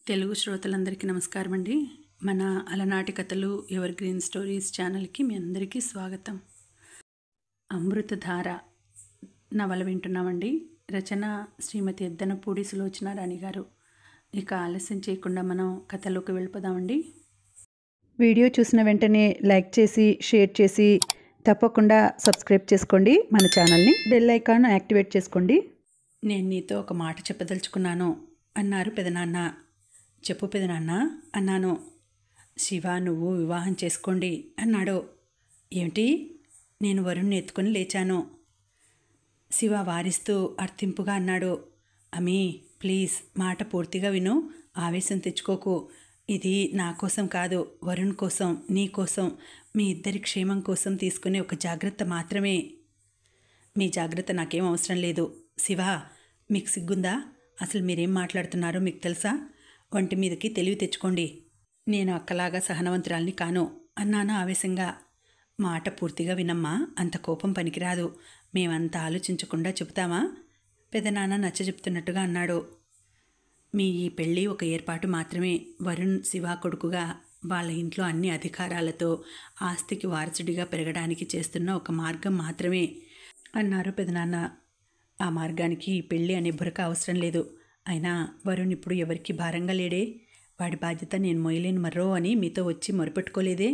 తెలుగు శ్రోతలందరికీ నమస్కారం అండి. మన అలనాటి కథలు ఎవర్ గ్రీన్ స్టోరీస్ ఛానల్కి మీ అందరికీ స్వాగతం. అమృతధార నవల వింటున్నామండి. రచన శ్రీమతి ఎద్దనపూడి సులోచనారాణి గారు. ఇక ఆలస్యం చేయకుండా మనం కథలోకి వెళ్ళిపోదామండి. వీడియో చూసిన వెంటనే లైక్ చేసి షేర్ చేసి తప్పకుండా సబ్స్క్రైబ్ చేసుకోండి మన ఛానల్ని. బెల్ ఐకాన్ యాక్టివేట్ చేసుకోండి. నేను నీతో ఒక మాట చెప్పదలుచుకున్నాను అన్నారు పెదనాన్న. చెప్పు పెదనాన్న అన్నాను. శివ నువ్వు వివాహం చేసుకోండి అన్నాడు. ఏమిటి? నేను వరుణ్ణి ఎత్తుకొని లేచాను. శివ వారిస్తూ అర్థింపుగా అన్నాడు. అమ్మీ ప్లీజ్ మాట పూర్తిగా విను, ఆవేశం తెచ్చుకోకు. ఇది నా కోసం కాదు, వరుణ్ కోసం, నీ కోసం, మీ ఇద్దరి క్షేమం కోసం తీసుకునే ఒక జాగ్రత్త మాత్రమే. మీ జాగ్రత్త నాకేం అవసరం లేదు. శివ మీకు సిగ్గుందా? అసలు మీరేం మాట్లాడుతున్నారో మీకు తెలుసా? ఒంటి మీదకి తెలివి తెచ్చుకోండి. నేను అక్కలాగా సహనవంతురాల్ని కాను అన్నాను ఆవేశంగా. మాట పూర్తిగా వినమ్మా, అంత కోపం పనికిరాదు. మేమంతా ఆలోచించకుండా చెబుతామా? పెదనాన్న నచ్చ చెప్తున్నట్టుగా అన్నాడు. మీ ఈ పెళ్ళి ఒక ఏర్పాటు మాత్రమే. వరుణ్ శివ కొడుకుగా వాళ్ళ ఇంట్లో అన్ని అధికారాలతో ఆస్తికి వారసుడిగా పెరగడానికి చేస్తున్న ఒక మార్గం మాత్రమే అన్నారు పెదనాన్న. ఆ మార్గానికి ఈ పెళ్ళి అనే బురక అవసరం లేదు. అయినా వరుణ్ ఇప్పుడు ఎవరికి భారంగా లేడే. వాడి బాధ్యత నేను మోయలేను మర్రో అని మీతో వచ్చి మొరపెట్టుకోలేదే.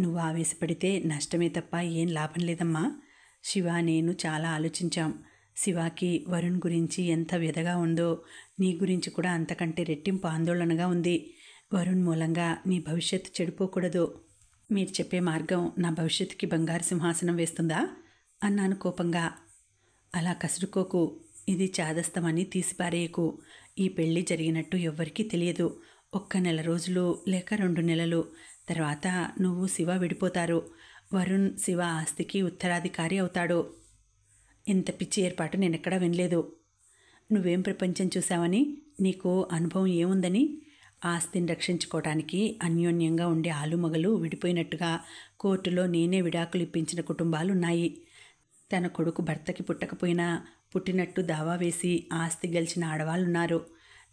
నువ్వు ఆవేశపడితే నష్టమే తప్ప ఏం లాభం లేదమ్మా. శివ నేను చాలా ఆలోచించాం. శివాకి వరుణ్ గురించి ఎంత వ్యధగా ఉందో నీ గురించి కూడా అంతకంటే రెట్టింపు ఆందోళనగా ఉంది. వరుణ్ మూలంగా నీ భవిష్యత్తు చెడిపోకూడదు. మీరు చెప్పే మార్గం నా భవిష్యత్తుకి బంగారు సింహాసనం వేస్తుందా అన్నాను కోపంగా. అలా కసురుకోకు. ఇది చాదస్తమని తీసిపారేయకు. ఈ పెళ్ళి జరిగినట్టు ఎవ్వరికీ తెలియదు. ఒక్క నెల రోజులు లేక 2 నెలలు తర్వాత నువ్వు శివ విడిపోతారు. వరుణ్ శివ ఆస్తికి ఉత్తరాధికారి అవుతాడు. ఇంత పిచ్చి ఏర్పాటు నేనెక్కడా వినలేదు. నువ్వేం ప్రపంచం చూసావని, నీకు అనుభవం ఏముందని? ఆస్తిని రక్షించుకోవడానికి అన్యోన్యంగా ఉండే ఆలుమగలు విడిపోయినట్టుగా కోర్టులో నేనే విడాకులు ఇప్పించిన కుటుంబాలున్నాయి. తన కొడుకు భర్తకి పుట్టకపోయినా పుట్టినట్టు దావా వేసి ఆస్తి గెలిచిన ఆడవాళ్ళున్నారు.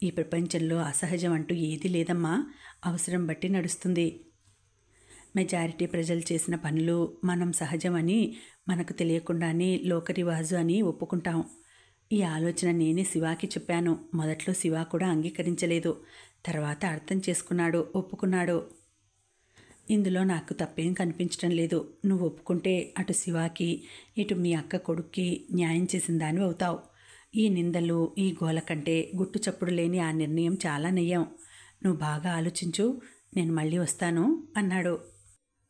ఈ ప్రపంచంలో అసహజం అంటూ ఏదీ లేదమ్మా. అవసరం బట్టి నడుస్తుంది. మెజారిటీ ప్రజలు చేసిన పనులు మనం సహజమని, మనకు తెలియకుండానే లోకరివాజు అని ఒప్పుకుంటాం. ఈ ఆలోచన నేనే శివాకి చెప్పాను. మొదట్లో శివ కూడా అంగీకరించలేదు. తర్వాత అర్థం చేసుకున్నాడు, ఒప్పుకున్నాడు. ఇందులో నాకు తప్పేం కనిపించడం లేదు. నువ్వు ఒప్పుకుంటే అటు శివాకి ఇటు మీ అక్క కొడుక్కి న్యాయం చేసిన దానివి అవుతావు. ఈ నిందలు ఈ గోల కంటే గుట్టు చప్పుడు లేని ఆ నిర్ణయం చాలా నయ్యం. నువ్వు బాగా ఆలోచించు. నేను మళ్ళీ వస్తాను అన్నాడు.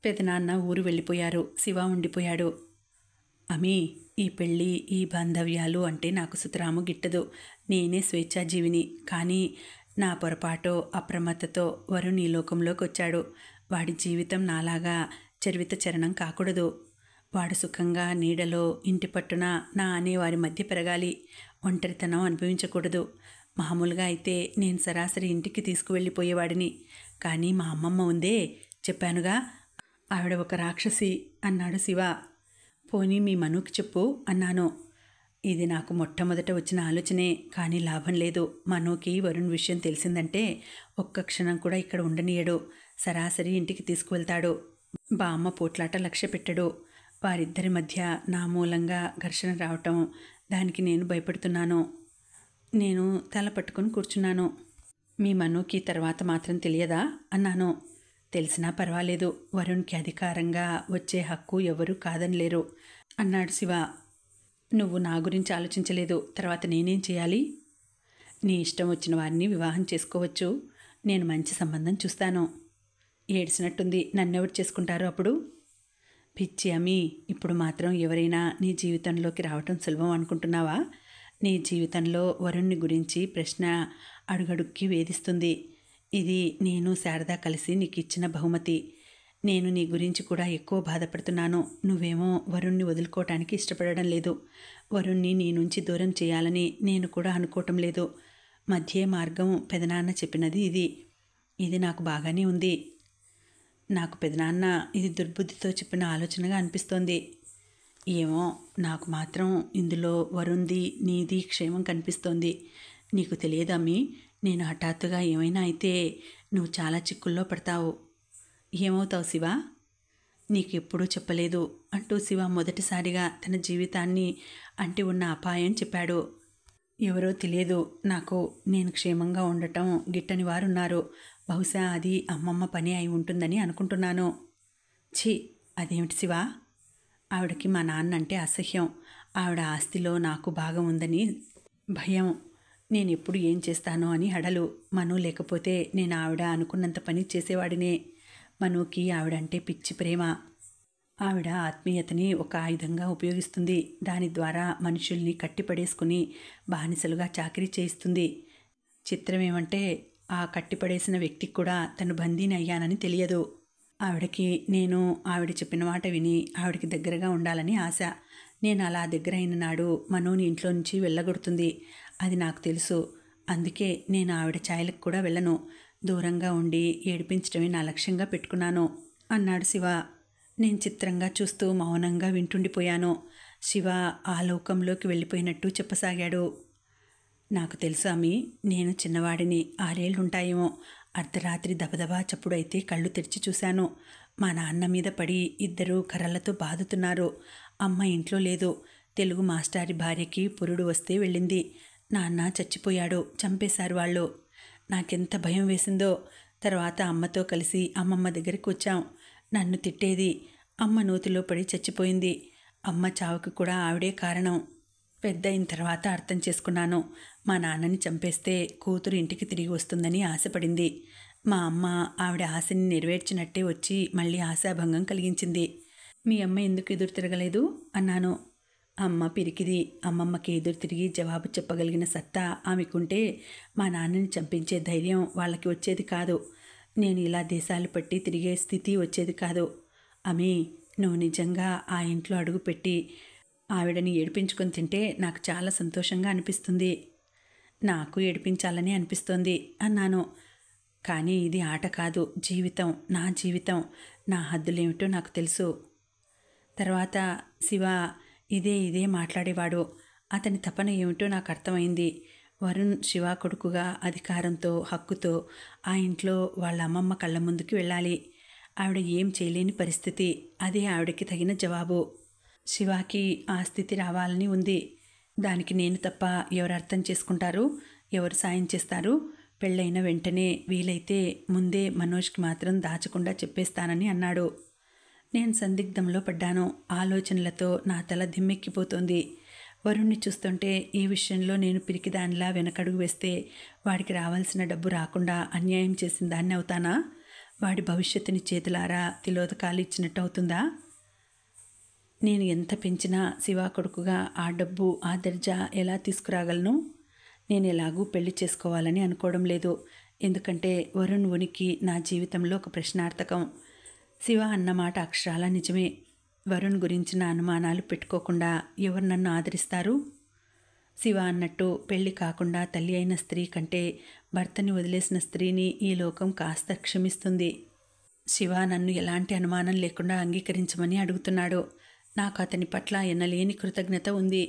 పెదనాన్న ఊరు వెళ్ళిపోయారు. శివ ఉండిపోయాడు. అమ్మీ ఈ పెళ్ళి ఈ బాంధవ్యాలు అంటే నాకు సుతరాము గిట్టదు. నేనే స్వేచ్ఛాజీవిని. కానీ నా పొరపాటో అప్రమత్తతో వరుణ్ ఈ లోకంలోకి వచ్చాడు. వాడి జీవితం నాలాగా చరివిత చరణం కాకూడదు. వాడు సుఖంగా నీడలో ఇంటి పట్టున నా అనేవారి మధ్య పెరగాలి. ఒంటరితనం అనుభవించకూడదు. మామూలుగా అయితే నేను సరాసరి ఇంటికి తీసుకువెళ్ళిపోయేవాడిని. కానీ మా అమ్మమ్మ ఉందే, చెప్పానుగా, ఆవిడ ఒక రాక్షసి అన్నాడు శివ. పోనీ మీ మనుకి చెప్పు అన్నాను. ఇది నాకు మొట్టమొదట వచ్చిన ఆలోచనే. కానీ లాభం లేదు. మనోకి వరుణ్ విషయం తెలిసిందంటే ఒక్క క్షణం కూడా ఇక్కడ ఉండనీయడు. సరాసరి ఇంటికి తీసుకువెళ్తాడు. బామ్మ పోట్లాట లక్ష్య పెట్టడు. వారిద్దరి మధ్య నా మూలంగా ఘర్షణ రావటం, దానికి నేను భయపడుతున్నాను. నేను తల పట్టుకొని కూర్చున్నాను. మీ మనోకి తర్వాత మాత్రం తెలియదా అన్నాను. తెలిసినా పర్వాలేదు. వరుణ్కి అధికారంగా వచ్చే హక్కు ఎవరూ కాదనిలేరు అన్నాడు శివ. నువ్వు నా గురించి ఆలోచించలేదు. తర్వాత నేనేం చేయాలి? నీ ఇష్టం వచ్చిన వారిని వివాహం చేసుకోవచ్చు. నేను మంచి సంబంధం చూస్తాను. ఏడ్చినట్టుంది. నన్నెవరు చేసుకుంటారు అప్పుడు? పిచ్చి అమ్మీ, ఇప్పుడు మాత్రం ఎవరైనా నీ జీవితంలోకి రావటం సులభం అనుకుంటున్నావా? నీ జీవితంలో వరుణ్ణి గురించి ప్రశ్న అడుగడుక్కి వేధిస్తుంది. ఇది నేను శారద కలిసి నీకు ఇచ్చిన బహుమతి. నేను నీ గురించి కూడా ఎక్కువ బాధపడుతున్నాను. నువ్వేమో వరుణ్ణి వదులుకోవటానికి ఇష్టపడడం లేదు. వరుణ్ణి నీ నుంచి దూరం చేయాలని నేను కూడా అనుకోవటం లేదు. మధ్య మార్గం పెదనాన్న చెప్పినది ఇది. ఇది నాకు బాగానే ఉంది. నాకు పెదనాన్న ఇది దుర్బుద్ధితో చెప్పిన ఆలోచనగా అనిపిస్తోంది. ఏమో నాకు మాత్రం ఇందులో వరుణ్ది నీది క్షేమం కనిపిస్తోంది. నీకు తెలియదమ్మీ, నేను హఠాత్తుగా ఏమైనా అయితే నువ్వు చాలా చిక్కుల్లో పడతావు. ఏమవుతావు శివ? నీకెప్పుడూ చెప్పలేదు అంటూ శివ మొదటిసారిగా తన జీవితాన్ని అంటి ఉన్న అపాయం చెప్పాడు. ఎవరో తెలియదు నాకు. నేను క్షేమంగా ఉండటం గిట్టని వారున్నారు. బహుశా అది అమ్మమ్మ పని అయి ఉంటుందని అనుకుంటున్నాను. ఛీ, అదేమిటి శివ? ఆవిడకి మా నాన్న అంటే అసహ్యం. ఆవిడ ఆస్తిలో నాకు భాగం ఉందని భయం. నేను ఎప్పుడు ఏం చేస్తానో అని హడలు. మను లేకపోతే నేను ఆవిడ అనుకున్నంత పని చేసేవాడినే. మనుకి ఆవిడంటే పిచ్చి ప్రేమ. ఆవిడ ఆత్మీయతని ఒక ఆయుధంగా ఉపయోగిస్తుంది. దాని ద్వారా మనుషుల్ని కట్టిపడేసుకుని బానిసలుగా చాకరీ చేయిస్తుంది. చిత్రమేమంటే ఆ కట్టిపడేసిన వ్యక్తికి కూడా తను బందీని అయ్యానని తెలియదు. ఆవిడకి నేను ఆవిడ చెప్పిన మాట విని ఆవిడకి దగ్గరగా ఉండాలని ఆశ. నేను అలా దగ్గర అయిన నాడు మనోని ఇంట్లో నుంచి వెళ్ళగొడుతుంది. అది నాకు తెలుసు. అందుకే నేను ఆవిడ ఛాయలకు కూడా వెళ్ళను. దూరంగా ఉండి ఏడిపించడమే నా లక్ష్యంగా పెట్టుకున్నాను అన్నాడు శివ. నేను చిత్రంగా చూస్తూ మౌనంగా వింటుండిపోయాను. శివ ఆ లోకంలోకి వెళ్ళిపోయినట్టు చెప్పసాగాడు. నాకు తెలుసు అమ్మి, నేను చిన్నవాడిని. 6 ఏళ్లుంటాయేమో. అర్ధరాత్రి దబదబా చప్పుడైతే కళ్ళు తెరిచి చూశాను. మా నాన్న మీద పడి ఇద్దరు కర్రలతో బాదుతున్నారు. అమ్మ ఇంట్లో లేదు. తెలుగు మాస్టారి భార్యకి పురుడు వస్తే వెళ్ళింది. నాన్న చచ్చిపోయాడు. చంపేశారు వాళ్ళు. నాకెంత భయం వేసిందో. తర్వాత అమ్మతో కలిసి అమ్మమ్మ దగ్గరికి వచ్చాం. నన్ను తిట్టేది. అమ్మ నూతిలో పడి చచ్చిపోయింది. అమ్మ చావుకి కూడా ఆవిడే కారణం. పెద్ద అయిన తర్వాత అర్థం చేసుకున్నాను. మా నాన్నని చంపేస్తే కూతురు ఇంటికి తిరిగి వస్తుందని ఆశపడింది. మా అమ్మ ఆవిడ ఆశని నెరవేర్చినట్టే వచ్చి మళ్ళీ ఆశాభంగం కలిగించింది. మీ అమ్మ ఎందుకు ఎదురు తిరగలేదు అన్నాను. అమ్మ పిరికిది. అమ్మమ్మకి ఎదురు తిరిగి జవాబు చెప్పగలిగిన సత్తా ఆమెకుంటే మా నాన్నని చంపించే ధైర్యం వాళ్ళకి వచ్చేది కాదు. నేను ఇలా దేశాలు పట్టి తిరిగే స్థితి వచ్చేది కాదు. అమ్మి, నువ్వు నిజంగా ఆ ఇంట్లో అడుగుపెట్టి ఆవిడని ఏడిపించుకొని తింటే నాకు చాలా సంతోషంగా అనిపిస్తుంది. నాకు ఏడిపించాలని అనిపిస్తోంది అన్నాను. కానీ ఇది ఆట కాదు, జీవితం. నా జీవితం. నా హద్దులేమిటో నాకు తెలుసు. తర్వాత శివ ఇదే మాట్లాడేవాడు. అతని తపన ఏమిటో నాకు అర్థమైంది. వరుణ్ శివ కొడుకుగా అధికారంతో హక్కుతో ఆ ఇంట్లో వాళ్ళ అమ్మమ్మ కళ్ళ ముందుకు వెళ్ళాలి. ఆవిడ ఏం చేయలేని పరిస్థితి. అదే ఆవిడకి తగిన జవాబు. శివాకి ఆ స్థితి రావాలని ఉంది. దానికి నేను తప్ప ఎవరు అర్థం చేసుకుంటారు? ఎవరు సాయం చేస్తారు? పెళ్ళైన వెంటనే వీలైతే ముందే మనోజ్కి మాత్రం దాచకుండా చెప్పేస్తానని అన్నాడు. నేను సందిగ్ధంలో పడ్డాను. ఆలోచనలతో నా తల దిమ్మెక్కిపోతోంది. వరుణ్ణి చూస్తుంటే ఈ విషయంలో నేను పిరికిదానిలా వెనకడుగు వేస్తే వాడికి రావాల్సిన డబ్బు రాకుండా అన్యాయం చేసిన దాన్ని అవుతానా? వాడి భవిష్యత్తుని చేతులారా తిలోదకాలు ఇచ్చినట్టు అవుతుందా? నేను ఎంత పెంచినా శివ కొడుకుగా ఆ డబ్బు ఆ దర్జా ఎలా తీసుకురాగలను? నేను ఎలాగూ పెళ్లి చేసుకోవాలని అనుకోవడం లేదు. ఎందుకంటే వరుణ్ ఉనికి నా జీవితంలో ఒక ప్రశ్నార్థకం. శివ అన్నమాట అక్షరాల నిజమే. వరుణ్ గురించిన అనుమానాలు పెట్టుకోకుండా ఎవరు నన్ను ఆదరిస్తారు? శివ అన్నట్టు పెళ్లి కాకుండా తల్లి అయిన స్త్రీ కంటే భర్తని వదిలేసిన స్త్రీని ఈ లోకం కాస్త క్షమిస్తుంది. శివ నన్ను ఎలాంటి అనుమానం లేకుండా అంగీకరించమని అడుగుతున్నాడు. నాకు అతని పట్ల ఎనలేని కృతజ్ఞత ఉంది.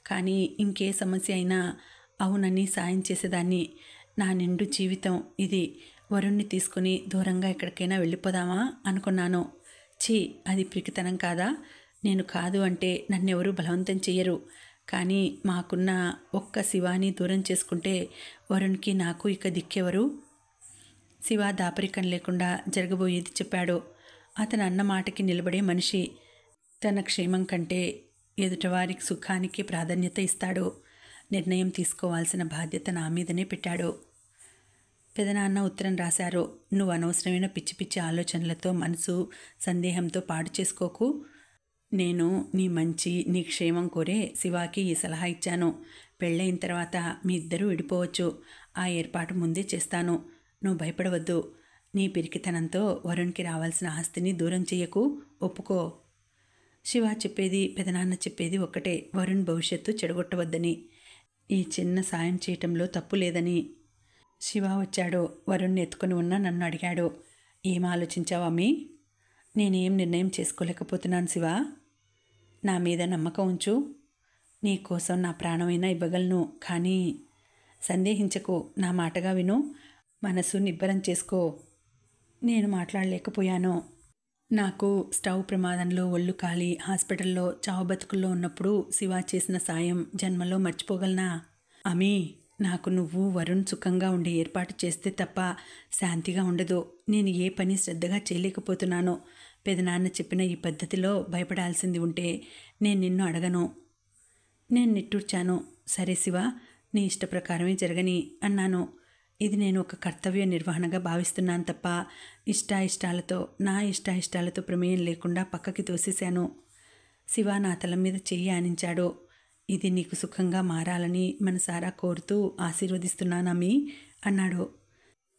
కానీ ఇంకే సమస్య అయినా అవునని సాయం చేసేదాన్ని. నా నిండు జీవితం ఇది. వరుణ్ణి తీసుకుని దూరంగా ఎక్కడికైనా వెళ్ళిపోదామా అనుకున్నాను. ఛీ, అది పిరికితనం కాదా? నేను కాదు అంటే నన్నెవరూ బలవంతం చెయ్యరు. కానీ మాకున్న ఒక్క శివాని దూరం చేసుకుంటే వరుణ్కి నాకు ఇక దిక్కెవరు? శివ దాపరికం లేకుండా జరగబోయేది చెప్పాడు. అతను అన్న మాటకి నిలబడే మనిషి. తన క్షేమం కంటే ఎదుటివారి సుఖానికి ప్రాధాన్యత ఇస్తాడు. నిర్ణయం తీసుకోవాల్సిన బాధ్యత నా మీదనే పెట్టాడు. పెదనాన్న ఉత్తరం రాశారు. నువ్వు అనవసరమైన పిచ్చి పిచ్చి ఆలోచనలతో మనసు సందేహంతో పాడు చేసుకోకు. నేను నీ మంచి నీ క్షేమం కోరే శివాకి ఈ సలహా ఇచ్చాను. పెళ్ళైన తర్వాత మీ ఇద్దరూ విడిపోవచ్చు. ఆ ఏర్పాటు ముందే చేస్తాను. నువ్వు భయపడవద్దు. నీ పిరికితనంతో వరుణ్కి రావాల్సిన ఆస్తిని దూరం చెయ్యకు. ఒప్పుకో. శివ చెప్పేది పెదనాన్న చెప్పేది ఒక్కటే. వరుణ్ భవిష్యత్తు చెడగొట్టవద్దని. ఈ చిన్న సాయం చేయటంలో తప్పు లేదని. శివ వచ్చాడు. వరుణ్ని ఎత్తుకుని ఉన్న నన్ను అడిగాడు. ఏం ఆలోచించావు అమ్మి? నేనేం నిర్ణయం చేసుకోలేకపోతున్నాను శివ. నా మీద నమ్మకం ఉంచు. నీ కోసం నా ప్రాణమైనా ఇవ్వగలను. కానీ సందేహించకు, నా మాటగా విను, మనసు నిబ్బరం చేసుకో. నేను మాట్లాడలేకపోయాను. నాకు స్టవ్ ప్రమాదంలో ఒళ్ళు కాలి హాస్పిటల్లో చావు బతుకుల్లో ఉన్నప్పుడు శివ చేసిన సాయం జన్మలో మర్చిపోగలనా? అమీ, నాకు నువ్వు వరుణ్ సుఖంగా ఉండే ఏర్పాటు చేస్తే తప్ప శాంతిగా ఉండదు. నేను ఏ పని శ్రద్ధగా చేయలేకపోతున్నానో. పెదనాన్న చెప్పిన ఈ పద్ధతిలో భయపడాల్సింది ఉంటే నేను నిన్ను అడగను. నేను నిట్టూర్చాను. సరే శివ, నీ ఇష్ట ప్రకారమే జరగని అన్నాను. ఇది నేను ఒక కర్తవ్య నిర్వహణగా భావిస్తున్నాను తప్ప నా ఇష్టాలతో ప్రమేయం లేకుండా పక్కకి తోసేశాను. శివ నా తల మీద చెయ్యి ఆనించాడు. ఇది నీకు సుఖంగా మారాలని మనసారా కోరుతూ ఆశీర్వదిస్తున్నానమ్మీ అన్నాడు.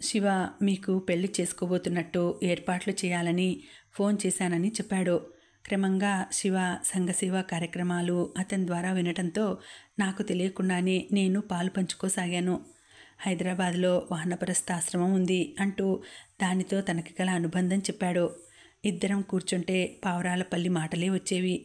శివ మీకు పెళ్లి చేసుకోబోతున్నట్టు ఏర్పాట్లు చేయాలని ఫోన్ చేశానని చెప్పాడు. క్రమంగా శివ సంఘసేవా కార్యక్రమాలు అతని ద్వారా వినటంతో నాకు తెలియకుండానే నేను పాలు పంచుకోసాగాను. హైదరాబాద్లో వానప్రస్థాశ్రమం ఉంది అంటూ దానితో తనకి గల అనుబంధం చెప్పాడు. ఇద్దరం కూర్చుంటే పావురాలపల్లి మాటలే వచ్చేవి.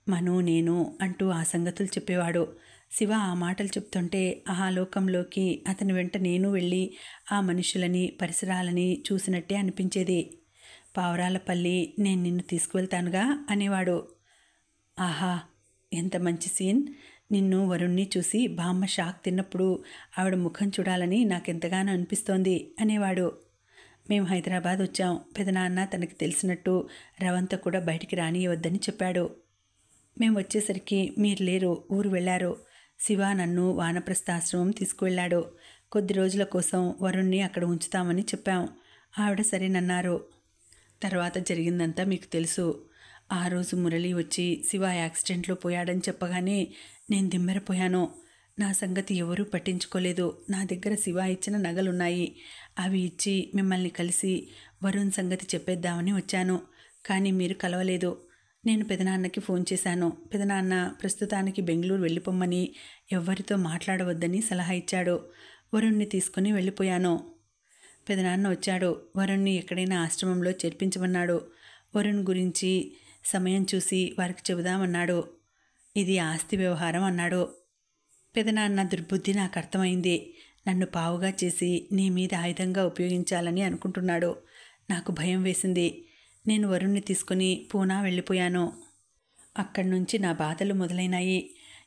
మను నేను అంటూ ఆ సంగతులు చెప్పేవాడు. శివ ఆ మాటలు చెప్తుంటే ఆ లోకంలోకి అతని వెంట నేను వెళ్ళి ఆ మనుషులని పరిసరాలని చూసినట్టే అనిపించేది. పావురాలపల్లి నేను నిన్ను తీసుకువెళ్తానుగా అనేవాడు. ఆహా, ఎంత మంచి సీన్! నిన్ను వరుణ్ణి చూసి బామ్మ షాక్ తిన్నప్పుడు ఆవిడ ముఖం చూడాలని నాకెంతగానో అనిపిస్తోంది అనేవాడు. మేము హైదరాబాద్ వచ్చాం. పెదనాన్న తనకి తెలిసినట్టు రవంత కూడా బయటికి రానియవద్దని చెప్పాడు. మేము వచ్చేసరికి మీరు లేరు, ఊరు వెళ్ళారు. శివ నన్ను వానప్రస్థాశ్రమం తీసుకువెళ్ళాడు. కొద్ది రోజుల కోసం వరుణ్ణి అక్కడ ఉంచుతామని చెప్పాం. ఆవిడ సరేనన్నారు. తర్వాత జరిగిందంతా మీకు తెలుసు. ఆ రోజు మురళి వచ్చి శివ యాక్సిడెంట్లో పోయాడని చెప్పగానే నేను దిమ్మెరపోయాను. నా సంగతి ఎవరూ పట్టించుకోలేదు. నా దగ్గర శివ ఇచ్చిన నగలున్నాయి. అవి ఇచ్చి మిమ్మల్ని కలిసి వరుణ్ సంగతి చెప్పేద్దామని వచ్చాను. కానీ మీరు కలవలేదు. నేను పెదనాన్నకి ఫోన్ చేశాను. పెదనాన్న ప్రస్తుతానికి బెంగళూరు వెళ్ళిపోమ్మని, ఎవ్వరితో మాట్లాడవద్దని సలహా ఇచ్చాడు. వరుణ్ణి తీసుకుని వెళ్ళిపోయాను. పెదనాన్న వచ్చాడు. వరుణ్ణి ఎక్కడైనా ఆశ్రమంలో చేర్పించమన్నాడు. వరుణ్ గురించి సమయం చూసి వారికి చెబుదామన్నాడు. ఇది ఆస్తి వ్యవహారం అన్నాడు. పెదనాన్న దుర్బుద్ధి నాకు అర్థమైంది. నన్ను పావుగా చేసి నీ మీద ఆయుధంగా ఉపయోగించాలని అనుకుంటున్నాడు. నాకు భయం వేసింది. నేను వరుణ్ణి తీసుకుని పూనా వెళ్ళిపోయాను. అక్కడి నుంచి నా బాధలు మొదలైనాయి.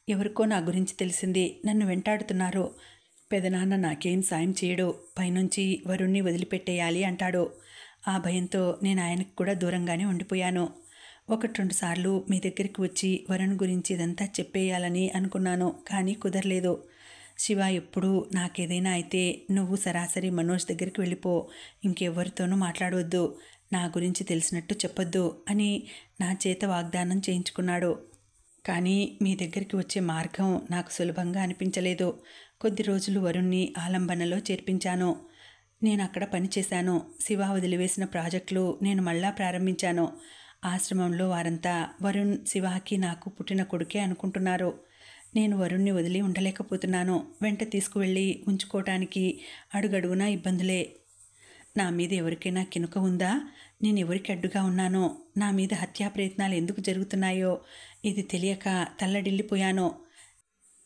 ఎవరికో నా గురించి తెలిసింది. నన్ను వెంటాడుతున్నారు. పెదనాన్న నాకేం సాయం చేయడు. పైనుంచి వరుణ్ణి వదిలిపెట్టేయాలి అంటాడు. ఆ భయంతో నేను ఆయనకు కూడా దూరంగానే ఉండిపోయాను. 1-2 సార్లు మీ దగ్గరికి వచ్చి వరుణ్ గురించి ఇదంతా చెప్పేయాలని అనుకున్నాను. కానీ కుదరలేదు. శివ ఎప్పుడూ నాకేదైనా అయితే నువ్వు సరాసరి మనోజ్ దగ్గరికి వెళ్ళిపో, ఇంకెవ్వరితోనూ మాట్లాడవద్దు, నా గురించి తెలిసినట్టు చెప్పొద్దు అని నా చేత వాగ్దానం చేయించుకున్నాడు. కానీ మీ దగ్గరికి వచ్చే మార్గం నాకు సులభంగా అనిపించలేదు. కొద్ది రోజులు వరుణ్ణి ఆలంబనలో చేర్పించాను. నేను అక్కడ పనిచేశాను. శివ వదిలివేసిన ప్రాజెక్టులు నేను మళ్ళా ప్రారంభించాను. ఆశ్రమంలో వారంతా వరుణ్ శివాకి నాకు పుట్టిన కొడుకే అనుకుంటున్నారు. నేను వరుణ్ణి వదిలి ఉండలేకపోతున్నాను. వెంట తీసుకువెళ్ళి ఉంచుకోవటానికి అడుగడుగునా ఇబ్బందులే. నా మీద ఎవరికైనా కినుక ఉందా? నేను ఎవరికి అడ్డుగా ఉన్నానో? నా మీద హత్యా ప్రయత్నాలు ఎందుకు జరుగుతున్నాయో ఇది తెలియక తల్లడిల్లిపోయాను.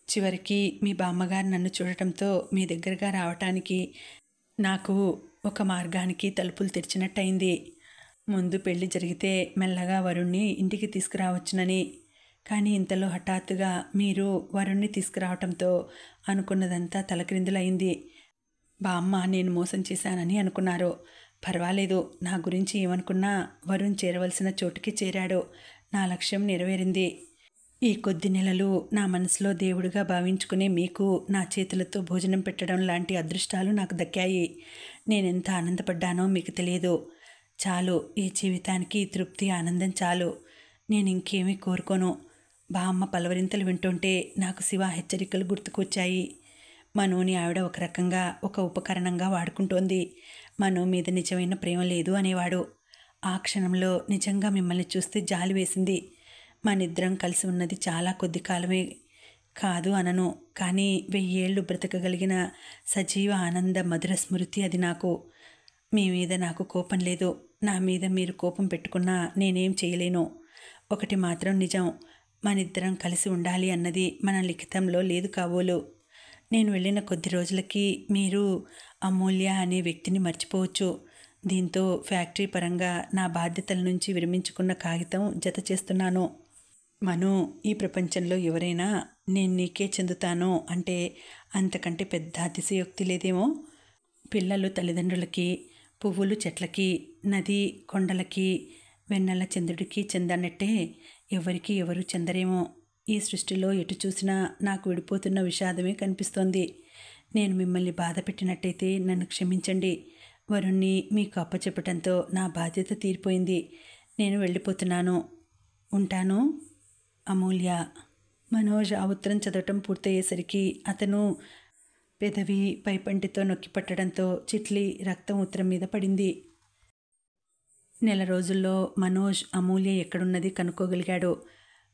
చివరికి మీ బామ్మగారు నన్ను చూడటంతో మీ దగ్గరగా రావటానికి నాకు ఒక మార్గానికి తలుపులు తెరిచినట్టయింది. ముందు పెళ్లి జరిగితే మెల్లగా వరుణ్ణి ఇంటికి తీసుకురావచ్చునని. కానీ ఇంతలో హఠాత్తుగా మీరు వరుణ్ణి తీసుకురావటంతో అనుకున్నదంతా తలక్రిందులైంది. బామ్మ నేను మోసం చేశానని అనుకున్నారు. పర్వాలేదు, నా గురించి ఏమనుకున్నా వరుణ్ చేరవలసిన చోటుకి చేరాడు. నా లక్ష్యం నెరవేరింది. ఈ కొద్ది నెలలు నా మనసులో దేవుడిగా భావించుకునే మీకు నా చేతులతో భోజనం పెట్టడం లాంటి అదృష్టాలు నాకు దక్కాయి. నేనెంత ఆనందపడ్డానో మీకు తెలియదు. చాలు, ఈ జీవితానికి తృప్తి ఆనందం చాలు. నేను ఇంకేమీ కోరుకోను. బామ్మ పలవరింతలు వింటుంటే నాకు శివ హెచ్చరికలు గుర్తుకొచ్చాయి. మనోని ఆవిడ ఒక రకంగా ఒక ఉపకరణంగా వాడుకుంటోంది. మనో మీద నిజమైన ప్రేమ లేదు అనేవాడు. ఆ క్షణంలో నిజంగా మిమ్మల్ని చూస్తే జాలి వేసింది. మనిద్దరం కలిసి ఉన్నది చాలా కొద్ది కాలమే కాదు అనను, కానీ 1000 ఏళ్ళు బ్రతకగలిగిన సజీవ ఆనంద మధుర స్మృతి అది నాకు. మీ మీద నాకు కోపం లేదు. నా మీద మీరు కోపం పెట్టుకున్నా నేనేం చేయలేను. ఒకటి మాత్రం నిజం, మనిద్దరం కలిసి ఉండాలి అన్నది మన లిఖితంలో లేదు కాబోలు. నేను వెళ్ళిన కొద్ది రోజులకి మీరు అమూల్య అనే వ్యక్తిని మర్చిపోవచ్చు. దీంతో ఫ్యాక్టరీ పరంగా నా బాధ్యతల నుంచి విరమించుకున్న కాగితం జత చేస్తున్నాను. మను, ఈ ప్రపంచంలో ఎవరైనా నేను నీకే చెందుతాను అంటే అంతకంటే పెద్ద అతిశయోక్తి లేదేమో. పిల్లలు తల్లిదండ్రులకి, పువ్వులు చెట్లకి, నది కొండలకి, వెన్నెల చంద్రుడికి చెందనట్టే ఎవరికి ఎవరు చెందరేమో. ఈ సృష్టిలో ఎటు చూసినా నాకు విడిపోతున్న విషాదమే కనిపిస్తోంది. నేను మిమ్మల్ని బాధ పెట్టినట్టయితే నన్ను క్షమించండి. వరుణ్ణి మీకు అప్పచెప్పటంతో నా బాధ్యత తీరిపోయింది. నేను వెళ్ళిపోతున్నాను. ఉంటాను, అమూల్య. మనోజ్ ఆ ఉత్తరం చదవటం పూర్తయ్యేసరికి అతను పెదవి పైపంటితో నొక్కి పట్టడంతో చిట్లి రక్తం ఉత్తరం మీద పడింది. నెల రోజుల్లో మనోజ్ అమూల్య ఎక్కడున్నది కనుక్కోగలిగాడు.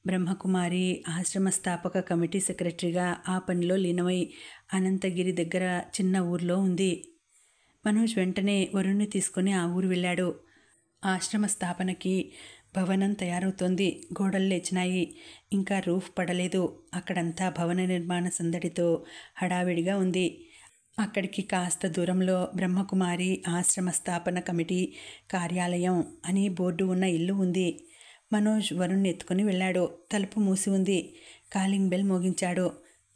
బ్రహ్మకుమారి ఆశ్రమ స్థాపక కమిటీ సెక్రటరీగా ఆ పనిలో లీనమై అనంతగిరి దగ్గర చిన్న ఊర్లో ఉంది. మనోజ్ వెంటనే వరుణ్ణి తీసుకుని ఆ ఊరు వెళ్ళాడు. ఆశ్రమ స్థాపనకి భవనం తయారవుతోంది. గోడలు లేచినాయి, ఇంకా రూఫ్ పడలేదు. అక్కడంతా భవన నిర్మాణ సందడితో హడావిడిగా ఉంది. అక్కడికి కాస్త దూరంలో బ్రహ్మకుమారి ఆశ్రమ స్థాపన కమిటీ కార్యాలయం అని బోర్డు ఉన్న ఇల్లు ఉంది. మనోజ్ వరుణ్ణి ఎత్తుకుని వెళ్ళాడు. తలుపు మూసి ఉంది. కాలింగ్ బెల్ మోగించాడు.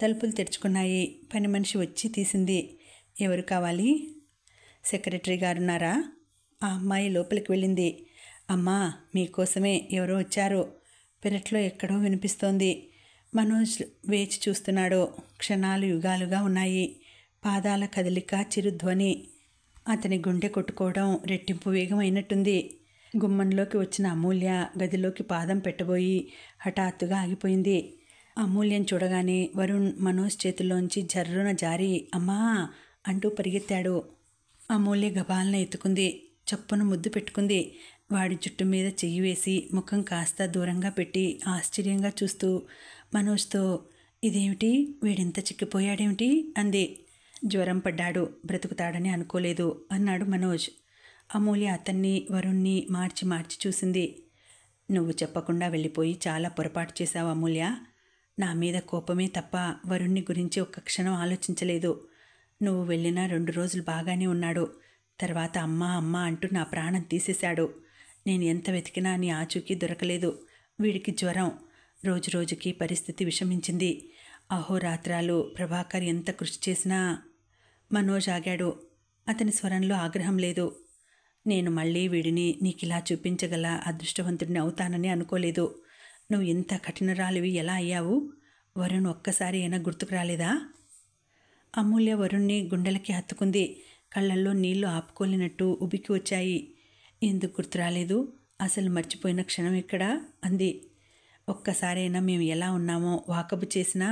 తలుపులు తెరుచుకున్నాయి. పని మనిషి వచ్చి తీసింది. ఎవరు కావాలి? సెక్రటరీ గారున్నారా? ఆ అమ్మాయి లోపలికి వెళ్ళింది. అమ్మా, మీకోసమే ఎవరో వచ్చారు. పెరట్లో ఎక్కడో వినిపిస్తోంది. మనోజ్ వేచి చూస్తున్నాడు. క్షణాలు యుగాలుగా ఉన్నాయి. పాదాల కదలిక, చిరుధ్వని. అతని గుండె కొట్టుకోవడం రెట్టింపు వేగం అయినట్టుంది. గుమ్మంలోకి వచ్చిన అమూల్య గదిలోకి పాదం పెట్టబోయి హఠాత్తుగా ఆగిపోయింది. అమూల్యం చూడగానే వరుణ్ మనోజ్ చేతుల్లోంచి జర్రున జారి అమ్మా అంటూ పరిగెత్తాడు. అమూల్య గబాలన ఎత్తుకుంది. చప్పున ముద్దు పెట్టుకుంది. వాడి జుట్టు మీద చెయ్యి వేసి ముఖం కాస్త దూరంగా పెట్టి ఆశ్చర్యంగా చూస్తూ మనోజ్తో, ఇదేమిటి, వీడింత చిక్కిపోయాడేమిటి అంది. జ్వరం పడ్డాడు, బ్రతుకుతాడని అనుకోలేదు అన్నాడు మనోజ్. అమూల్య అతన్ని వరుణ్ణి మార్చి మార్చి చూసింది. నువ్వు చెప్పకుండా వెళ్ళిపోయి చాలా పొరపాటు చేశావు అమూల్య. నా మీద కోపమే తప్ప వరుణ్ణి గురించి ఒక్క క్షణం ఆలోచించలేదు. నువ్వు వెళ్ళిన 2 రోజులు బాగానే ఉన్నాడు. తర్వాత అమ్మా అమ్మా అంటూ నా ప్రాణం తీసేశాడు. నేను ఎంత వెతికినా నీ ఆచూకీ దొరకలేదు. వీడికి జ్వరం. రోజు రోజుకి పరిస్థితి విషమించింది. అహోరాత్రాలు ప్రభాకర్ ఎంత కృషి చేసినా. మనోజ్ ఆగాడు. అతని స్వరంలో ఆగ్రహం లేదు. నేను మళ్ళీ వీడిని నీకిలా చూపించగల అదృష్టవంతుడిని అవుతానని అనుకోలేదు. నువ్వు ఇంత కఠినరాలివి ఎలా అయ్యావు? వరుణ్ ఒక్కసారి అయినా గుర్తుకు రాలేదా? అమూల్య వరుణ్ణి గుండెలకి హత్తుకుంది. కళ్ళల్లో నీళ్లు ఆపుకోలేనట్టు ఉబికి వచ్చాయి. ఎందుకు గుర్తు రాలేదు? అసలు మర్చిపోయిన క్షణం ఎక్కడా అంది. ఒక్కసారైనా మేము ఎలా ఉన్నామో వాకబు చేసినా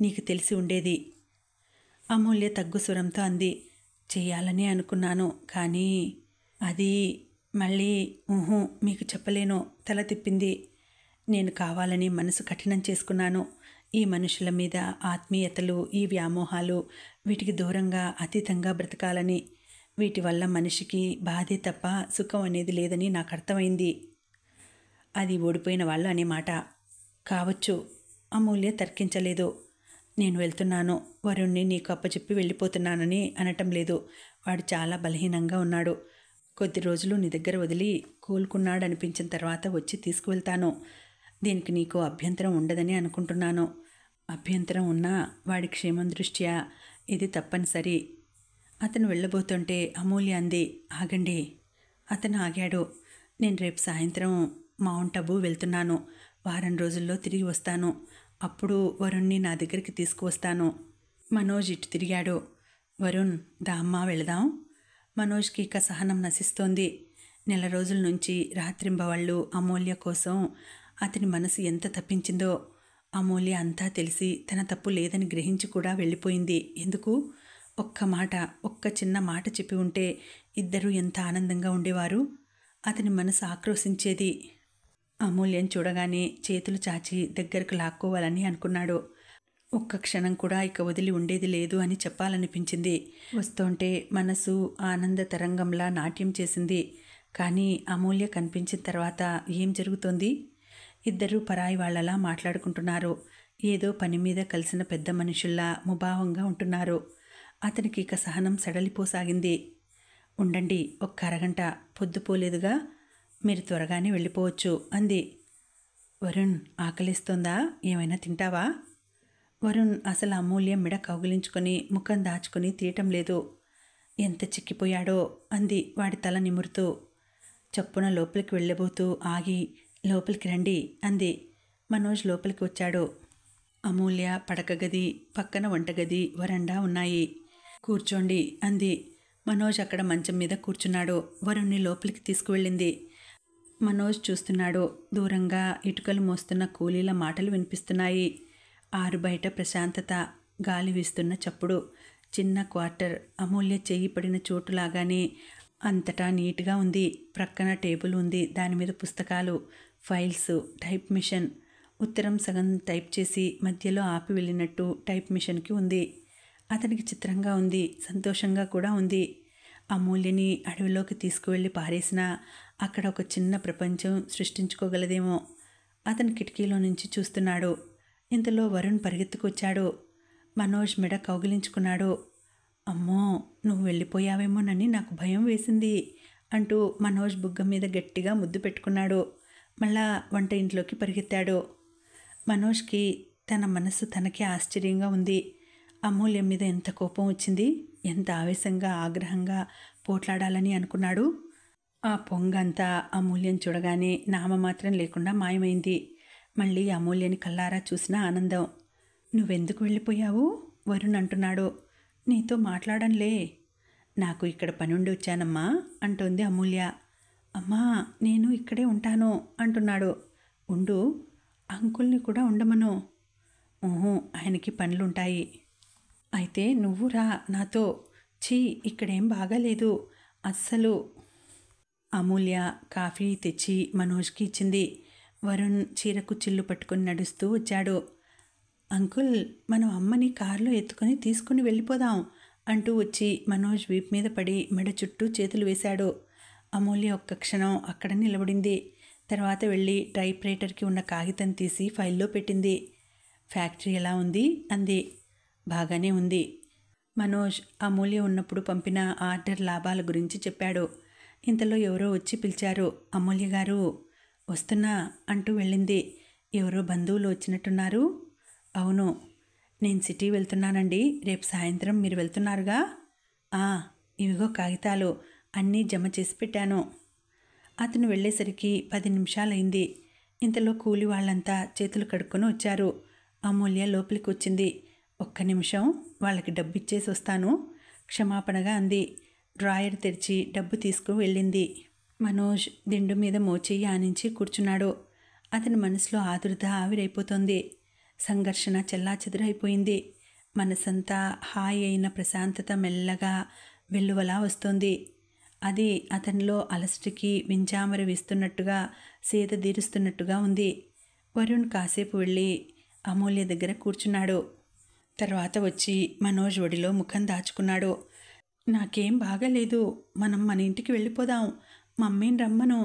నీకు తెలిసి ఉండేది. అమూల్య తగ్గు స్వరంతో అంది. చెయ్యాలని అనుకున్నాను, కానీ అది మళ్ళీ మీకు చెప్పలేను. తల తిప్పింది. నేను కావాలని మనసు కఠినం చేసుకున్నాను. ఈ మనుషుల మీద ఆత్మీయతలు, ఈ వ్యామోహాలు, వీటికి దూరంగా అతీతంగా బ్రతకాలని. వీటి వల్ల మనిషికి బాధే తప్ప సుఖం అనేది లేదని నాకు అర్థమైంది. అది ఓడిపోయిన వాళ్ళు అనే మాట. కావచ్చు. అమూల్య తర్కించలేదు. నేను వెళ్తున్నాను, వరుణ్ణి నీకు అప్పచెప్పి వెళ్ళిపోతున్నానని అనటం లేదు. వాడు చాలా బలహీనంగా ఉన్నాడు. కొద్ది రోజులు నీ దగ్గర వదిలి కోలుకున్నాడనిపించిన తర్వాత వచ్చి తీసుకువెళ్తాను. దీనికి నీకు అభ్యంతరం ఉండదని అనుకుంటున్నాను. అభ్యంతరం ఉన్నా వాడి క్షేమం దృష్ట్యా ఇది తప్పనిసరి. అతను వెళ్ళబోతుంటే అమూల్య అంది, ఆగండి. అతను ఆగాడు. నేను రేపు సాయంత్రం మౌంట్ అబూ వెళ్తున్నాను. వారం రోజుల్లో తిరిగి వస్తాను. అప్పుడు వరుణ్ణి నా దగ్గరికి తీసుకువస్తాను. మనోజ్ ఇటు తిరిగాడు. వరుణ్, దామ్మా వెళదాం. మనోజ్కి ఇక సహనం నశిస్తోంది. నెల రోజుల నుంచి రాత్రింబవళ్ళు అమూల్య కోసం అతని మనసు ఎంత తప్పించిందో. అమూల్య అంతా తెలిసి తన తప్పు లేదని గ్రహించి కూడా వెళ్ళిపోయింది. ఎందుకు? ఒక్క మాట, ఒక్క చిన్న మాట చెప్పి ఉంటే ఇద్దరూ ఎంత ఆనందంగా ఉండేవారు. అతని మనసు ఆక్రోశించేది. అమూల్యం చూడగానే చేతులు చాచి దగ్గరకు లాక్కోవాలని అనుకున్నాడు. ఒక్క క్షణం కూడా ఇక వదిలి ఉండేది లేదు అని చెప్పాలనిపించింది. వస్తుంటే మనసు ఆనంద తరంగంలా నాట్యం చేసింది. కానీ అమూల్య కనిపించిన తర్వాత ఏం జరుగుతోంది? ఇద్దరూ పరాయి వాళ్లలా మాట్లాడుకుంటున్నారు. ఏదో పని మీద కలిసిన పెద్ద మనుషుల్లా ముభావంగా ఉంటున్నారు. అతనికి ఇక సహనం సడలిపోసాగింది. ఉండండి, ఒక్క అరగంట, పొద్దుపోలేదుగా, మీరు త్వరగానే వెళ్ళిపోవచ్చు అంది. వరుణ్, ఆకలిస్తోందా? ఏమైనా తింటావా? వరుణ్ అసలు అమూల్య మెడ కౌగిలించుకొని ముఖం దాచుకొని తీయటం లేదు. ఎంత చిక్కిపోయాడో అంది వాడి తల నిమురుతూ. చప్పున లోపలికి వెళ్ళబోతూ ఆగి, లోపలికి రండి అంది. మనోజ్ లోపలికి వచ్చాడు. అమూల్య పడక గది, పక్కన వంటగది, వరండా ఉన్నాయి. కూర్చోండి అంది. మనోజ్ అక్కడ మంచం మీద కూర్చున్నాడు. వరుణ్ణి లోపలికి తీసుకువెళ్ళింది. మనోజ్ చూస్తున్నాడు. దూరంగా ఇటుకలు మోస్తున్న కూలీల మాటలు వినిపిస్తున్నాయి. ఆరు బయట ప్రశాంతత, గాలి వీస్తున్న చప్పుడు. చిన్న క్వార్టర్, అమూల్య చెయ్యి పడిన చోటులాగానే అంతటా నీట్గా ఉంది. ప్రక్కన టేబుల్ ఉంది. దానిమీద పుస్తకాలు, ఫైల్స్, టైప్ మిషన్. ఉత్తరం సగం టైప్ చేసి మధ్యలో ఆపి వెళ్ళినట్టు టైప్ మిషన్కి ఉంది. అతనికి చిత్రంగా ఉంది, సంతోషంగా కూడా ఉంది. అమూల్యని అడవిలోకి తీసుకువెళ్ళి పారేసినా అక్కడ ఒక చిన్న ప్రపంచం సృష్టించుకోగలదేమో. అతను కిటికీలో నుంచి చూస్తున్నాడు. ఇంతలో వరుణ్ పరిగెత్తుకొచ్చాడు. మనోజ్ మెడ కౌగిలించుకున్నాడు. అమ్మో, నువ్వు వెళ్ళిపోయావేమోనని నాకు భయం వేసింది అంటూ మనోజ్ బుగ్గ మీద గట్టిగా ముద్దు పెట్టుకున్నాడు. మళ్ళా వంట ఇంట్లోకి పరిగెత్తాడు. మనోజ్కి తన మనస్సు తనకే ఆశ్చర్యంగా ఉంది. అమూల్య మీద ఎంత కోపం వచ్చింది, ఎంత ఆవేశంగా ఆగ్రహంగా పోట్లాడాలని అనుకున్నాడు. ఆ పొంగంతా అమూల్యం చూడగానే నామమాత్రం లేకుండా మాయమైంది. మళ్ళీ అమూల్యని కల్లారా చూసిన ఆనందం. నువ్వెందుకు వెళ్ళిపోయావు? వరుణ్ అంటున్నాడు. నీతో మాట్లాడంలే. నాకు ఇక్కడ పనుండి వచ్చానమ్మా అంటోంది అమూల్య. అమ్మా, నేను ఇక్కడే ఉంటాను అంటున్నాడు. ఉండు, అంకుల్ని కూడా ఉండమను. ఊహు, ఆయనకి పనులుంటాయి. అయితే నువ్వు రా నాతో. ఛీ, ఇక్కడేం బాగాలేదు అస్సలు. అమూల్య కాఫీ తెచ్చి మనోజ్కి ఇచ్చింది. వరుణ్ చీరకు చిల్లు పట్టుకొని నడుస్తూ వచ్చాడు. అంకుల్, మనం అమ్మని కారులో ఎత్తుకొని తీసుకుని వెళ్ళిపోదాం అంటూ వచ్చి మనోజ్ వీపు మీద పడి మెడ చుట్టూ చేతులు వేశాడు. అమూల్య ఒక్క క్షణం అక్కడ నిలబడింది. తర్వాత వెళ్ళి టైప్రైటర్కి ఉన్న కాగితం తీసి ఫైల్లో పెట్టింది. ఫ్యాక్టరీ ఎలా ఉంది అంది. బాగానే ఉంది. మనోజ్ అమూల్య ఉన్నప్పుడు పంపిన ఆర్డర్ లాభాల గురించి చెప్పాడు. ఇంతలో ఎవరో వచ్చి పిలిచారు. అమూల్య గారు. వస్తున్నా అంటూ వెళ్ళింది. ఎవరో బంధువులు వచ్చినట్టున్నారు. అవును, నేను సిటీ వెళ్తున్నానండి. రేపు సాయంత్రం మీరు వెళ్తున్నారుగా? ఇవిగో కాగితాలు అన్నీ జమ చేసి పెట్టాను. అతను వెళ్ళేసరికి 10 నిమిషాలైంది. ఇంతలో కూలి వాళ్ళంతా చేతులు కడుక్కొని వచ్చారు. అమూల్య లోపలికి వచ్చింది. ఒక్క నిమిషం, వాళ్ళకి డబ్బు ఇచ్చేసి వస్తాను క్షమాపణగా అంది. డ్రాయర్ తెరిచి డబ్బు తీసుకు వెళ్ళింది. మనోజ్ దిండు మీద మోచెయ్యి ఆనించి కూర్చున్నాడు. అతని మనసులో ఆదుర్ద ఆవిరైపోతోంది. సంఘర్షణ చెల్లాచెదురైపోయింది. మనసంతా హాయి అయిన ప్రశాంతత మెల్లగా వెల్లువలా వస్తోంది. అది అతనిలో అలసటికి వింజామర వేస్తున్నట్టుగా, సేద తీరుస్తున్నట్టుగా ఉంది. వరుణ్ కాసేపు వెళ్ళి అమూల్య దగ్గర కూర్చున్నాడు. తర్వాత వచ్చి మనోజ్ ఒడిలో ముఖం దాచుకున్నాడు. నాకేం బాగాలేదు, మనం మన ఇంటికి వెళ్ళిపోదాం, మమ్మీని రమ్మను,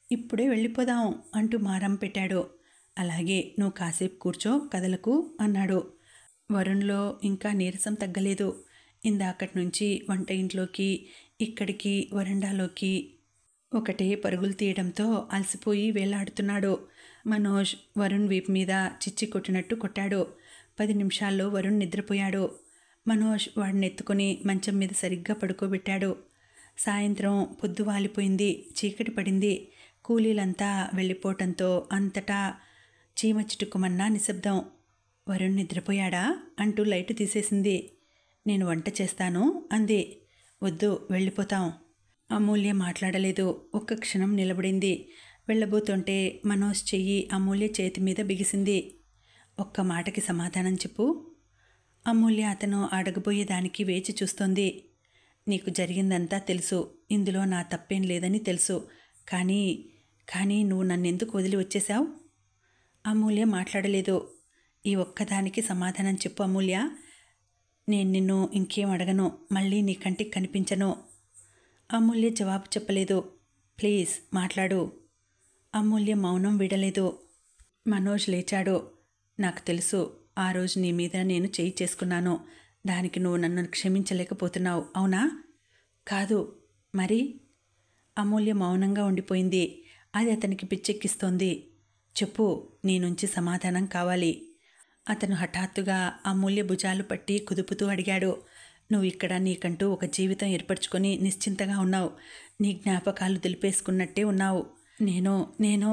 ఇప్పుడే వెళ్ళిపోదాం అంటూ మారం పెట్టాడు. అలాగే, నువ్వు కాసేపు కూర్చో, కదలకు అన్నాడు. వరుణ్లో ఇంకా నీరసం తగ్గలేదు. ఇందాకటి నుంచి వంట ఇంట్లోకి, ఇక్కడికి, వరండాలోకి ఒకటే పరుగులు తీయడంతో అలసిపోయి వేలాడుతున్నాడు. మనోజ్ వరుణ్ వీపు మీద చిచ్చి కొట్టినట్టు కొట్టాడు. 10 నిమిషాల్లో వరుణ్ నిద్రపోయాడు. మనోజ్ వాడిని ఎత్తుకొని మంచం మీద సరిగ్గా పడుకోబెట్టాడు. సాయంత్రం పొద్దు వాలిపోయింది. చీకటి పడింది. కూలీలంతా వెళ్ళిపోవటంతో అంతటా చీమ చిటుకుమన్నా నిశ్శబ్దం. వరుణ్ నిద్రపోయాడా అంటూ లైటు తీసేసింది. నేను వంట చేస్తాను అంది. వద్దు, వెళ్ళిపోతాం. అమూల్య మాట్లాడలేదు. ఒక్క క్షణం నిలబడింది. వెళ్ళబోతుంటే మనోజ్ చెయ్యి అమూల్య చేతి మీద బిగిసింది. ఒక్క మాటకి సమాధానం చెప్పు. అమూల్య అతను అడగబోయేదానికి వేచి చూస్తోంది. నీకు జరిగిందంతా తెలుసు. ఇందులో నా తప్పేం లేదని తెలుసు. కానీ నువ్వు నన్నెందుకు వదిలి వచ్చేశావు? అమూల్య మాట్లాడలేదు. ఈ ఒక్కదానికి సమాధానం చెప్పు అమూల్య. నేను నిన్ను ఇంకేం అడగను. మళ్ళీ నీ కంటికి కనిపించను. అమూల్య జవాబు చెప్పలేదు. ప్లీజ్ మాట్లాడు. అమూల్య మౌనం వీడలేదు. మనోజ్ లేచాడు. నాకు తెలుసు ఆ రోజు నీ మీద నేను చేయి చేసుకున్నాను. దానికి నువ్వు నన్ను క్షమించలేకపోతున్నావు, అవునా? కాదు. మరి? అమూల్య మౌనంగా ఉండిపోయింది. అది అతనికి పిచ్చెక్కిస్తోంది. చెప్పు, నీ నుంచి సమాధానం కావాలి. అతను హఠాత్తుగా అమూల్య భుజాలు పట్టి కుదుపుతూ అడిగాడు. నువ్వు ఇక్కడ నీకంటూ ఒక జీవితం ఏర్పరచుకొని నిశ్చింతగా ఉన్నావు. నీ జ్ఞాపకాలు దులిపేసుకున్నట్టే ఉన్నావు. నేను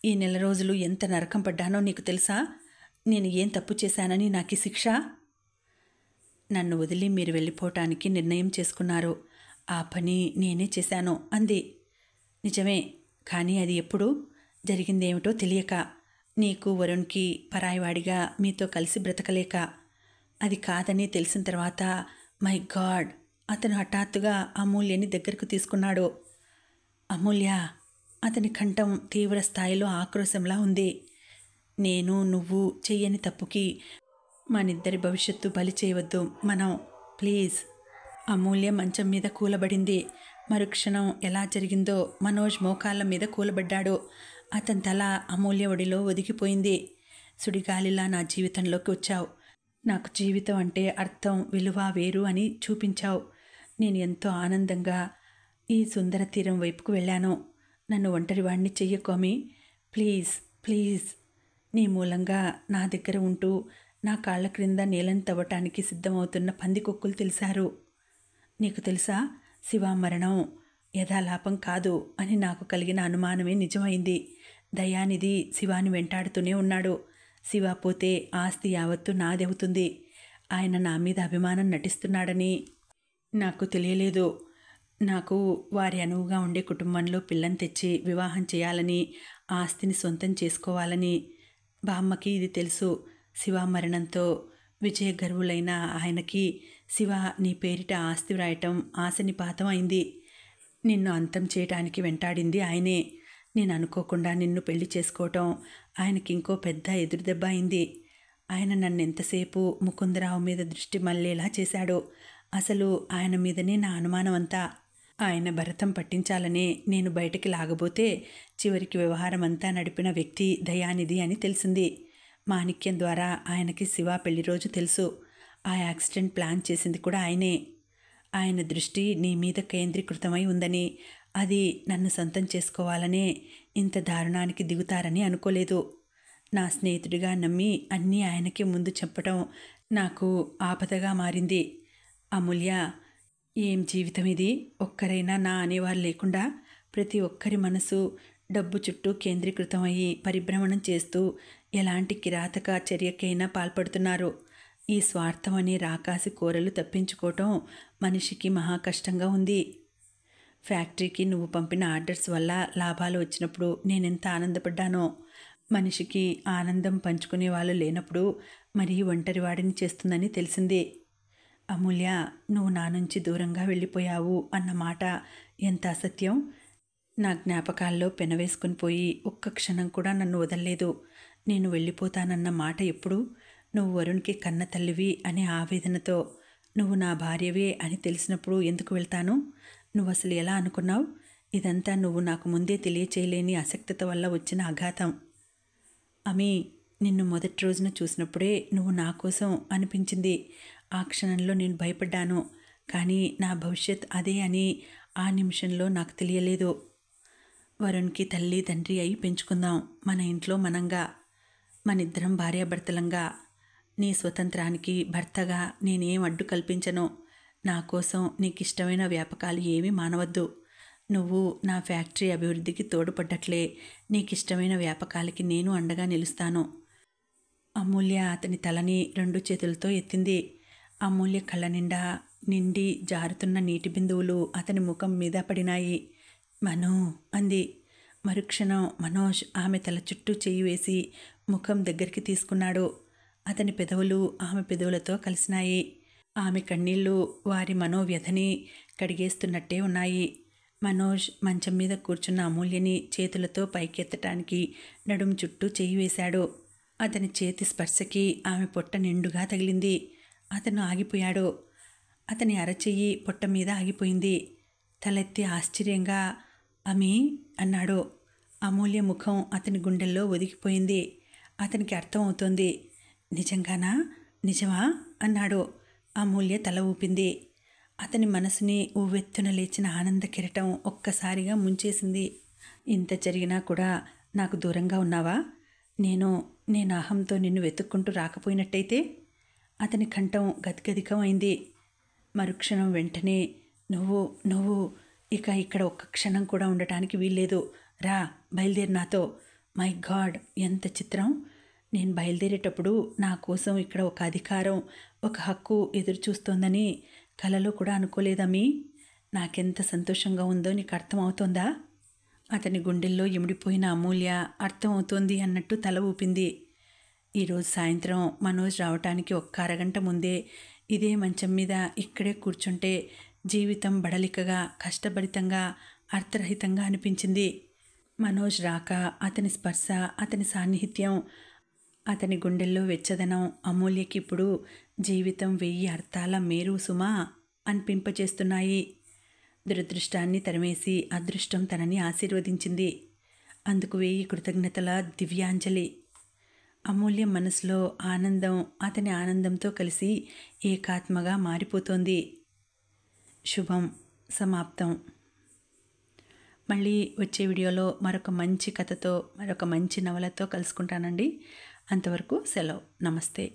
ఈ నెల రోజులు ఎంత నరకం పడ్డానో నీకు తెలుసా? నేను ఏం తప్పు చేశానని నాకు ఈ శిక్ష? నన్ను వదిలి మీరు వెళ్ళిపోవటానికి నిర్ణయం చేసుకున్నారు. ఆ పని నేనే చేశాను అంది. నిజమే, కానీ అది ఎప్పుడు జరిగిందేమిటో తెలియక, నీకు వరుణ్కి పరాయివాడిగా మీతో కలిసి బ్రతకలేక. అది కాదని తెలిసిన తర్వాత మై గాడ్, అతను హఠాత్తుగా అమూల్యని దగ్గరకు తీసుకున్నాడు. అమూల్య, అతని కంఠం తీవ్ర స్థాయిలో ఆక్రోశంలా ఉంది. నేను నువ్వు చెయ్యని తప్పుకి మనిద్దరి భవిష్యత్తు బలి చేయవద్దు మనం, ప్లీజ్. అమూల్య మంచం మీద కూలబడింది. మరుక్షణం ఎలా జరిగిందో మనోజ్ మోకాళ్ళ మీద కూలబడ్డాడు. అతని తల అమూల్య ఒడిలో ఒదిగిపోయింది. సుడిగాలిలా నా జీవితంలోకి వచ్చావు. నాకు జీవితం అంటే అర్థం, విలువ వేరు అని చూపించావు. నేను ఎంతో ఆనందంగా ఈ సుందర తీరం వైపుకు వెళ్ళాను. నన్ను ఒంటరివాణ్ణి చెయ్యకు అమీ, ప్లీజ్ ప్లీజ్. నీ మూలంగా నా దగ్గర ఉంటూ నా కాళ్ల క్రింద నేలను తవ్వటానికి సిద్ధమవుతున్న పందికొక్కులు తెలిసారు. నీకు తెలుసా, శివ మరణం యథాలాపం కాదు అని నాకు కలిగిన అనుమానమే నిజమైంది. దయానిధి శివాని వెంటాడుతూనే ఉన్నాడు. శివ పోతే ఆస్తి యావత్తు నాదవుతుంది. ఆయన నా మీద అభిమానం నటిస్తున్నాడని నాకు తెలియలేదు. నాకు వారి అనువుగా ఉండే కుటుంబంలో పిల్లని తెచ్చి వివాహం చేయాలని, ఆస్తిని సొంతం చేసుకోవాలని. బామ్మకి ఇది తెలుసు. శివ మరణంతో విజయగర్వులైన ఆయనకి శివ నీ పేరిట ఆస్తి వ్రాయటం ఆశనిపాతం అయింది. నిన్ను అంతం చేయటానికి వెంటాడింది ఆయనే. నేను అనుకోకుండా నిన్ను పెళ్లి చేసుకోవటం ఆయనకి ఇంకో పెద్ద ఎదురుదెబ్బ అయింది. ఆయన నన్ను ఎంతసేపు ముకుందరావు మీద దృష్టి మళ్ళేలా చేశాడు. అసలు ఆయన మీదనే నా అనుమానం అంతా. ఆయన భరతం పట్టించాలనే నేను బయటికి లాగబోతే చివరికి వ్యవహారం అంతా నడిపిన వ్యక్తి దయానిధి అని తెలిసింది. మాణిక్యం ద్వారా ఆయనకి శివ పెళ్లి రోజు తెలుసు. ఆ యాక్సిడెంట్ ప్లాన్ చేసింది కూడా ఆయనే. ఆయన దృష్టి నీ మీద కేంద్రీకృతమై ఉందని, అది నన్ను సొంతం చేసుకోవాలనే ఇంత దారుణానికి దిగుతారని అనుకోలేదు. నా స్నేహితుడిగా నమ్మి అన్నీ ఆయనకే ముందు చెప్పటం నాకు ఆపదగా మారింది. అమూల్య, ఏం జీవితం ఇది? ఒక్కరైనా నా అనేవారు లేకుండా ప్రతి ఒక్కరి మనసు డబ్బు చుట్టూ కేంద్రీకృతమయ్యి పరిభ్రమణం చేస్తూ ఎలాంటి కిరాతక చర్యకైనా పాల్పడుతున్నారు. ఈ స్వార్థం అనే రాకాసి కోరలు తప్పించుకోవటం మనిషికి మహా కష్టంగా ఉంది. ఫ్యాక్టరీకి నువ్వు పంపిన ఆర్డర్స్ వల్ల లాభాలు వచ్చినప్పుడు నేనెంత ఆనందపడ్డానో. మనిషికి ఆనందం పంచుకునే వాళ్ళు లేనప్పుడు మరీ ఒంటరివాడిని చేస్తుందని తెలిసింది. అమూల్య, నువ్వు నా నుంచి దూరంగా వెళ్ళిపోయావు అన్న మాట ఎంత అసత్యం. నా జ్ఞాపకాల్లో పెనవేసుకుని పోయి ఒక్క క్షణం కూడా నన్ను వదల్లేదు. నేను వెళ్ళిపోతానన్న మాట ఎప్పుడు? నువ్వు వరుణ్కి కన్న తల్లివి అనే ఆవేదనతో. నువ్వు నా భార్యవే అని తెలిసినప్పుడు ఎందుకు వెళ్తాను? నువ్వు అసలు ఎలా అనుకున్నావు? ఇదంతా నువ్వు నాకు ముందే తెలియచేయలేని ఆసక్తత వల్ల వచ్చిన ఆఘాతం. అమీ, నిన్ను మొదటి రోజున చూసినప్పుడే నువ్వు నా కోసం అనిపించింది. ఆ క్షణంలో నేను భయపడ్డాను. కానీ నా భవిష్యత్ అదే అని ఆ నిమిషంలో నాకు తెలియలేదు. వరుణ్కి తల్లి తండ్రి అయి పెంచుకుందాం, మన ఇంట్లో మనంగా, మనిద్దరం భార్యాభర్తలంగా. నీ స్వతంత్రానికి భర్తగా నేనేం అడ్డు కల్పించను. నా కోసం నీకు ఇష్టమైన వ్యాపకాలు ఏమీ మానవద్దు. నువ్వు నా ఫ్యాక్టరీ అభివృద్ధికి తోడ్పడ్డట్లే నీకు ఇష్టమైన వ్యాపకాలకి నేను అండగా నిలుస్తాను. అమూల్య అతని తలని 2 చేతులతో ఎత్తింది. అమూల్య కళ్ళ నిండా నిండి జారుతున్న నీటి బిందువులు అతని ముఖం మీద పడినాయి. మనో అంది. మరుక్షణం మనోజ్ ఆమె తల చుట్టూ చెయ్యి వేసి ముఖం దగ్గరికి తీసుకున్నాడు. అతని పెదవులు ఆమె పెదవులతో కలిసినాయి. ఆమె కన్నీళ్లు వారి మనోవ్యధని కడిగేస్తున్నట్టే ఉన్నాయి. మనోజ్ మంచం మీద కూర్చున్న అమూల్యని చేతులతో పైకెత్తటానికి నడుం చుట్టూ చెయ్యి వేశాడు. అతని చేతి స్పర్శకి ఆమె పొట్ట నిండుగా తగిలింది. అతను ఆగిపోయాడు. అతని అరచెయ్యి పొట్ట మీద ఆగిపోయింది. తలెత్తి ఆశ్చర్యంగా అమీ అన్నాడు. అమూల్య ముఖం అతని గుండెల్లో ఒదిగిపోయింది. అతనికి అర్థమవుతోంది. నిజంగానా? నిజమా? అన్నాడు. అమూల్య తల ఊపింది. అతని మనసుని ఉవ్వెత్తున లేచిన ఆనంద కిరటం ఒక్కసారిగా ముంచేసింది. ఇంత జరిగినా కూడా నాకు దూరంగా ఉన్నావా? నేను అహంతో నిన్ను వెతుక్కుంటూ రాకపోయినట్టయితే? అతని కంఠం గద్గదికం అయింది. మరుక్షణం వెంటనే నువ్వు ఇక ఇక్కడ ఒక్క క్షణం కూడా ఉండటానికి వీల్లేదు. రా, బయలుదేరి నాతో. మై గాడ్, ఎంత చిత్రం! నేను బయలుదేరేటప్పుడు నా కోసం ఇక్కడ ఒక అధికారం, ఒక హక్కు ఎదురు చూస్తోందని కలలో కూడా అనుకోలేదమ్మీ. నాకెంత సంతోషంగా ఉందో నీకు అర్థమవుతోందా? అతని గుండెల్లో ఇమిడిపోయిన అమూల్య అర్థమవుతోంది అన్నట్టు తల ఊపింది. ఈరోజు సాయంత్రం మనోజ్ రావటానికి ఒక్క అరగంట ముందే ఇదే మంచం మీద ఇక్కడే కూర్చుంటే జీవితం బడలికగా, కష్టభరితంగా, అర్థరహితంగా అనిపించింది. మనోజ్ రాక, అతని స్పర్శ, అతని సాన్నిహిత్యం, అతని గుండెల్లో వెచ్చదనం అమూల్యకి ఇప్పుడు జీవితం 1000 అర్థాల మేరు సుమా అనిపింపచేస్తున్నాయి. దురదృష్టాన్ని తరిమేసి అదృష్టం తనని ఆశీర్వదించింది. అందుకు 1000 కృతజ్ఞతల దివ్యాంజలి. అమూల్య మనసులో ఆనందం అతని ఆనందంతో కలిసి ఏకాత్మగా మారిపోతోంది. శుభం సమాప్తం. మళ్ళీ వచ్చే వీడియోలో మరొక మంచి కథతో, మరొక మంచి నవలతో కలుసుకుంటానండి. అంతవరకు సెలవు. నమస్తే.